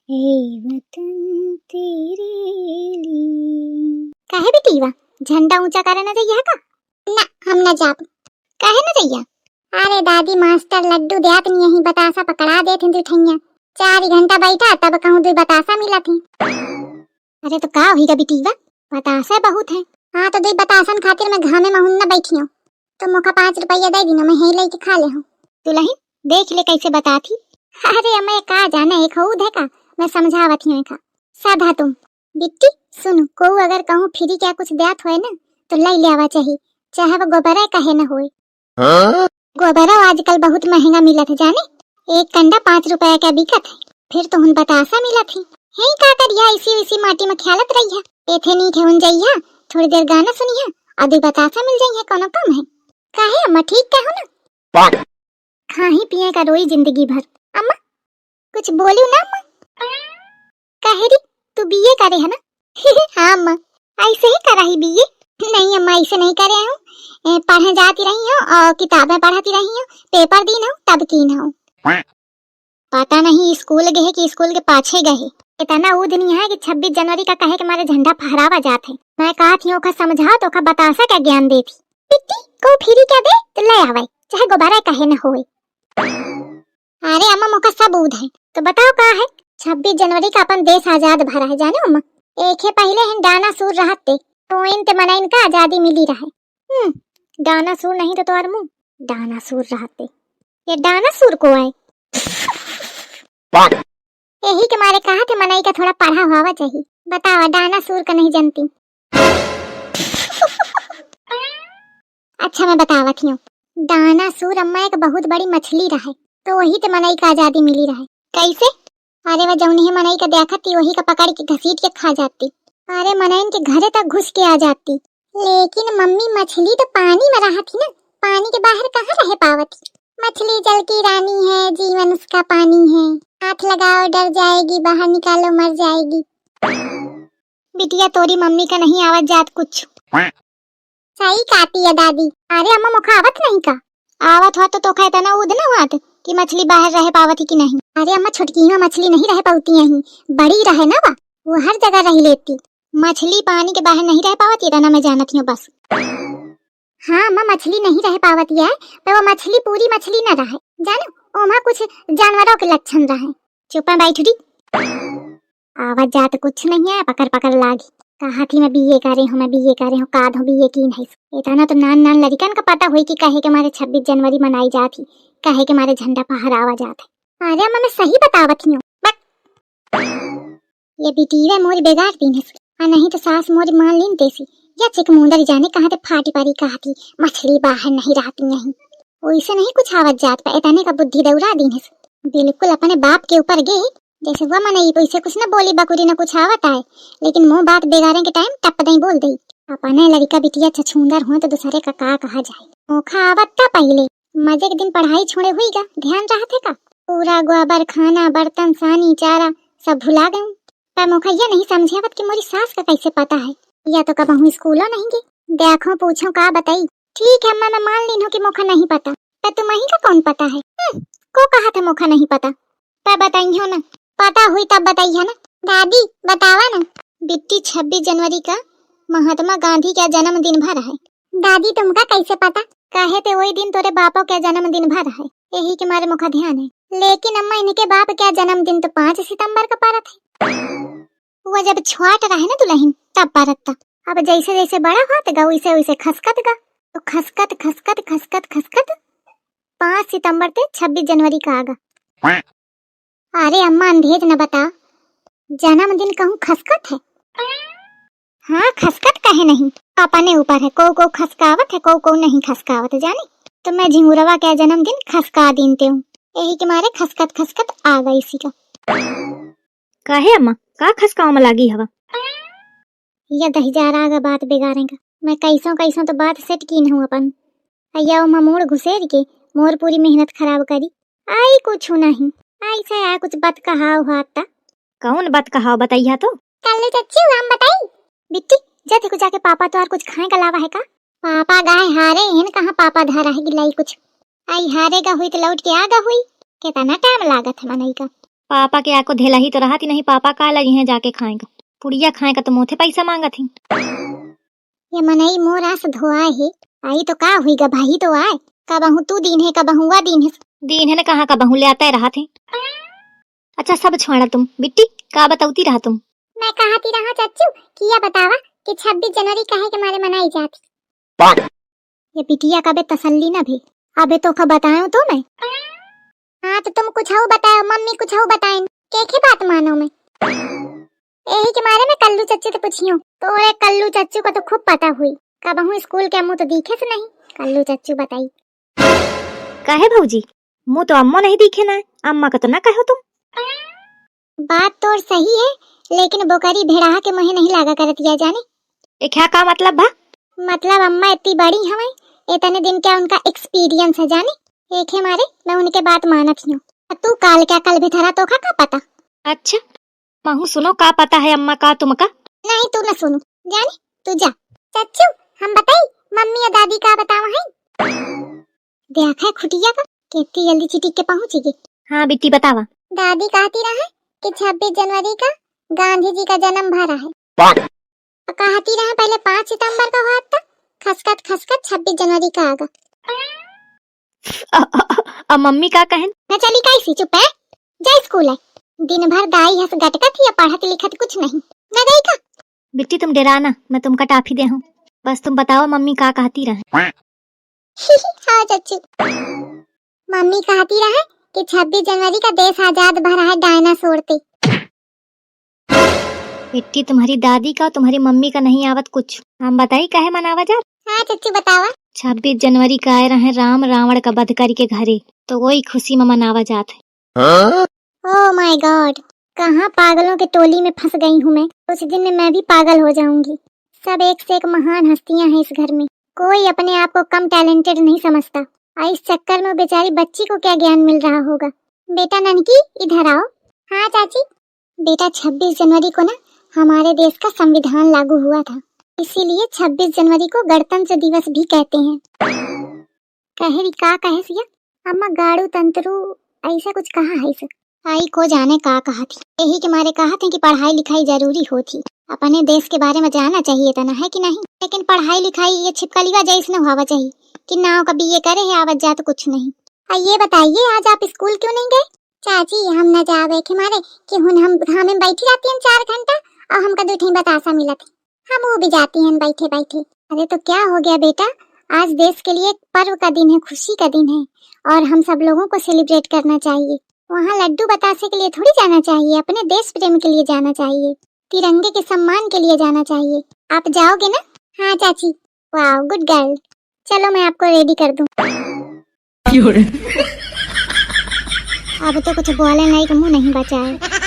ए वतन तेरे लिए। काहे बेटीवा झंडा ऊंचा करे न जइया का? ना हम न जाब। काहे न जइया? अरे दादी मास्टर लड्डू देत नहीं यही बतासा पकड़ा देत हिंदू ठैया। 4 घंटा बैठा तब कहूं 2 बतासा मिला थी। अरे तो का होईगा बेटीवा? बतासा बहुत है। हाँ तो 2 बतासन खातिर मैं घामे में हुन न बैठी हूं। तो मोका 5 रुपया दे दीना मैं हे लेके खा ले हूं। दुल्हन देख ले कैसे बताती। अरे अम्मा का जाने एक हूद है का मैं समझावत ही का। साधा तुम बिट्टी सुन को अगर कहूं फ्री क्या कुछ देत होए ना तो ले लेवा चाहिए चाहे वो गोबरा कहे न होए। गोबरा आजकल बहुत महंगा मिलत है जाने। एक कंडा 5 रुपया का बिकत है। फिर तो हुन बतासा मिला थी। है का करिया इसी माटी में ख्यालत रहिया। एथे नी ठेउन जइया थोड़ी देर गाना सुनिया आदि बतासा मिल जाइए कोनो कम है। काहे अम्मा ठीक कहो ना। खाही पिए का रोई जिंदगी भर। अम्मा कुछ बोलू ना अम्मा। काहे री तू बीए करे है ना? हाँ अम्मा ऐसे ही करा ही बीए। नहीं अम्मा ऐसे नहीं करे हूँ पढ़ने जाती रही हूँ और किताबें पढ़ती रही हूँ पेपर दी हूँ तब की हूँ। पता नहीं स्कूल गए कि स्कूल के पाछे गए। इतना वो दिन है कि 26 जनवरी का कहे के मारे झंडा फहरावा जाते। मैं कहा थी का समझा तो का बतासा क्या ज्ञान देती। पिट्टी को फिरी क्या दे तो ले आवे चाहे गोबारा कहे न होए। अरे अम्मा मोका सब उद है तो बताओ का है। 26 जनवरी का अपन देश आजाद भरा है जाने अम्मा। एक है पहले हैं डाना सूर रहते तो इनते मना इनका आजादी मिली रहे। डाना सूर नहीं तो तोर मुंह डाना सूर रहते। ये डाना सूर को है यही के मारे कहा थे मनाई का थोड़ा पढ़ा हुआ चाहिए। बताओ डाना सूर का नहीं जानती। अच्छा मैं बतावत हूँ। डाना सूर अम्मा एक बहुत बड़ी मछली रहे तो वही तो मनाई का आजादी मिली रहे। कैसे? अरे वह जौनी मनाई का देखा थी वही का पकड़ के घसीट के खा जाती। अरे मनाइन के घरे तक घुस के आ जाती। लेकिन मम्मी मछली तो पानी में रहा थी ना पानी के बाहर कहाँ रह पावती। मछली जल की रानी है जीवन उसका पानी है। हाथ लगाओ डर जाएगी बाहर निकालो मर जाएगी। बिटिया तोरी मम्मी का नहीं आवाज जात कुछ। सही कहती है दादी। अरे अम्मा मुखा आवत नहीं का? आवत हो तो कहता ना उद ना हुआ कि मछली बाहर रह पावती कि नहीं। अरे अम्मा छुटकी में मछली नहीं रह पाती यहीं बड़ी रहे ना वो हर जगह रह लेती। मछली पानी के बाहर नहीं रह पावती ना मैं जानती हूँ बस। हाँ अम्मा मछली नहीं रह पावती है पर वो मछली पूरी मछली न रहे जानो ओमा कुछ जानवरों के लक्षण रहे। चुप बैठ दी आवाज जात कुछ नहीं है पकड़ पकड़ लागी। कहा थी मैं बीए करे हूँ मैं बीए करे हूँ काद हूँ बीए की नहीं। इतना तो नान नान लड़कन का पता हुई कि कहे के मारे 26 जनवरी मनाई जाती कहे के मारे झंडा फहरावा जाते। अरे अम्मा मैं सही बतावत हूँ। ये बिटिया मोरी बेगार दिन है नहीं तो सास मोरी मान लीन तेसी या चिक मुंदर जाने कहाँ थे फाटी पारी कहा थी मछली बाहर नहीं रहती नहीं। वैसे नहीं कुछ आवत जात पे इतने का बुद्धि दौड़ा दिन है। बिल्कुल अपने बाप के ऊपर गए जैसे वो मनाई वैसे कुछ न बोली बकुरी न कुछ आवत है लेकिन मुंह बात बेगारे के टाइम टप नहीं बोल दी। अपने लड़का बिटिया छछूंदर हो तो दूसरे का कहा जाए। ओखा आवत था पहले मजे के दिन पढ़ाई छोड़े हुई का ध्यान रहा थे का पूरा गोबर खाना बर्तन सानी चारा सब भुला गए। पर मोखा ये नहीं समझावत कि मोरी सास का कैसे पता है या तो कब हम स्कूलों नहीं गई देखो पूछो का बताई। ठीक है अम्मा मैं मान ली हूँ कि मोखा नहीं पता पर तुम्हें का कौन पता है। को कहा था मोखा नहीं पता पर बताई हो ना पता हुई तब बताई है ना। दादी बतावा ना। बिट्टी 26 जनवरी का महात्मा गांधी का जन्मदिन भर है। दादी तुमका कैसे पता? कहे थे वही दिन तोरे बापों का जन्मदिन भर है यही के मारे मुखा ध्यान है। लेकिन अम्मा इनके बाप का जन्मदिन तो 5 सितंबर का पारत है। वो जब छुआट रहे ना दुल्हन तब पारत था। अब जैसे जैसे बड़ा होता गा वैसे वैसे खसकत गा तो खसकत खसकत खसकत खसकत 5 सितंबर ते 26 जनवरी का आगा। अरे अम्मा अंधेज न बता जन्मदिन कहूँ खसकत है। हाँ खसकत कहे नहीं अपने ऊपर है को खसकावत है को नहीं खसकावत जाने। तो मैं झिंगुरवा का जन्मदिन खसका दीनते हूँ यही के मारे खसकत खसकत आ गई इसी का। काहे अम्मा का खसकाव में लागी हवा? या दही जा रहा बात बिगाड़ेगा। मैं कैसों तो बात सेट की हूँ अपन अया मोड़ घुसेर के मोर पूरी मेहनत खराब करी। आई कुछ नहीं ऐसा है कुछ बात कहा हुआ था। कौन बात कहा बताइया तो? कल चच्ची हम बताई। बिट्टी जाते को जाके पापा तो और कुछ खाए का लावा है का? पापा गाय हारे हैं कहाँ पापा धारा है गिलाई कुछ आई हारेगा हुई तो लौट के आगा हुई कितना टाइम लागत है मनाई का। पापा के आको धेला ही तो रहा थी, नहीं पापा का लगी है जाके खाएगा। पुड़िया खाएगा तो मोथे पैसा मांगा थी। ये मनई मोरा से धोआ है, आई तो का हुई गा भाई तो आए। कबहू तू दिन है कबहू वा दिन है। दिन है ना, कहाँ का बहू ले आता है रहा थे। अच्छा सब छोड़ा तुम, बिट्टी का बताऊती रहा तुम। मैं कहती रहा चाचू कि यह बतावा कि 26 जनवरी काहे के मारे मनाई जाती। ये बिटिया का बे तसल्ली ना भी, अबे तो का बताऊं तो मैं। हाँ तो तुम कुछ हो बताओ, मम्मी कुछ हो बताएं, के बात मानो मैं। यही के मारे में कल्लू चच्चू तो पूछियो, तो रे कल्लू चच्चू को तो खूब पता हुई। कबहू स्कूल के मुंह तो दिखे से नहीं, कल्लू चच्चू बताई। काहे भौजी, मुँह तो अम्मा नहीं दिखे ना, अम्मा का तो ना कहो तुम। बात तो सही है, लेकिन बोकरी भेड़ा के मुहे नहीं लागा करती है जाने। ये क्या का मतलब बा? मतलब अम्मा इतनी बड़ी हमें, इतने दिन क्या उनका एक्सपीरियंस है जाने। एक है मारे मैं उनके बात मानत हूँ। तू काल क्या कल भी थरा तो का पता। अच्छा महू सुनो, का पता है अम्मा का तुमका? नहीं तू न सुनो जाने, तू जा। चच्चू हम बताई मम्मी या दादी का बतावा है। देखा खुटिया का कितनी जल्दी चिटिक के पहुंचेगी। हाँ बिट्टी बतावा। दादी कहती रहा कि 26 जनवरी का गांधी जी का जन्म भरा है। कहती रहा पहले 5 सितंबर का हुआ था, खसखत 26 जनवरी का आगा। मम्मी का कहन? मैं चली कैसी चुप है, जा स्कूल है। दिन भर दाई हंस गटकत या पढ़त लिखत कुछ नहीं, मैं गई का। बिट्टी तुम डराना, मैं तुमका टाफी दे हूँ, बस तुम बताओ मम्मी का कहती रहे। हाँ चच्चू, मम्मी कहती रहे कि 26 जनवरी का देश आजाद भरा है डायनासोर से। बिट्टी तुम्हारी दादी का तुम्हारी मम्मी का नहीं आवत कुछ, हम बताई काहे मनावा जा। हाँ चच्चू बतावा। 26 जनवरी का आए रहे राम रावण का वध करके घरे, तो वही खुशी में मनावा जात है। ओह माय गॉड, कहाँ पागलों के टोली में फंस गई हूँ मैं। उस दिन में मैं भी पागल हो जाऊंगी। सब एक से एक महान हस्तियां हैं इस घर में, कोई अपने आप को कम टैलेंटेड नहीं समझता। इस चक्कर में बेचारी बच्ची को क्या ज्ञान मिल रहा होगा। बेटा ननकी इधर आओ। हाँ चाची। बेटा 26 जनवरी को ना हमारे देश का संविधान लागू हुआ था, इसीलिए 26 जनवरी को गणतंत्र दिवस भी कहते हैं। कहे का कहे सिया अम्मा गाड़ू तंत्रु ऐसा कुछ कहा है सर। आई को जाने का कहा थी, यही के मारे कहा थे कि पढ़ाई लिखाई जरूरी होती, अपने देश के बारे में जानना चाहिए था ना, है कि नहीं। लेकिन पढ़ाई लिखाई ये छिपकलीवा जैसे न हुआ चाहिए कि नाव का बीए करे है आवत जा तो कुछ नहीं। ये बताइए आज आप स्कूल क्यों नहीं गए। चाची हम न जावे के मारे कि हमें बैठी रहती हैं 4 घंटा और हमका 2 बतासा मिला थे, हम वो भी जाती हैं बैठे बैठे। अरे तो क्या हो गया बेटा, आज देश के लिए एक पर्व का दिन है, खुशी का दिन है और हम सब लोगों को सेलिब्रेट करना चाहिए। वहाँ लड्डू बतासे के लिए थोड़ी जाना चाहिए, अपने देश प्रेम के लिए जाना चाहिए, तिरंगे के सम्मान के लिए जाना चाहिए। आप जाओगे ना। हाँ चाची। वाह गुड गर्ल, चलो मैं आपको रेडी कर दूं। अब तो कुछ बोले नहीं, मुंह नहीं बचा है।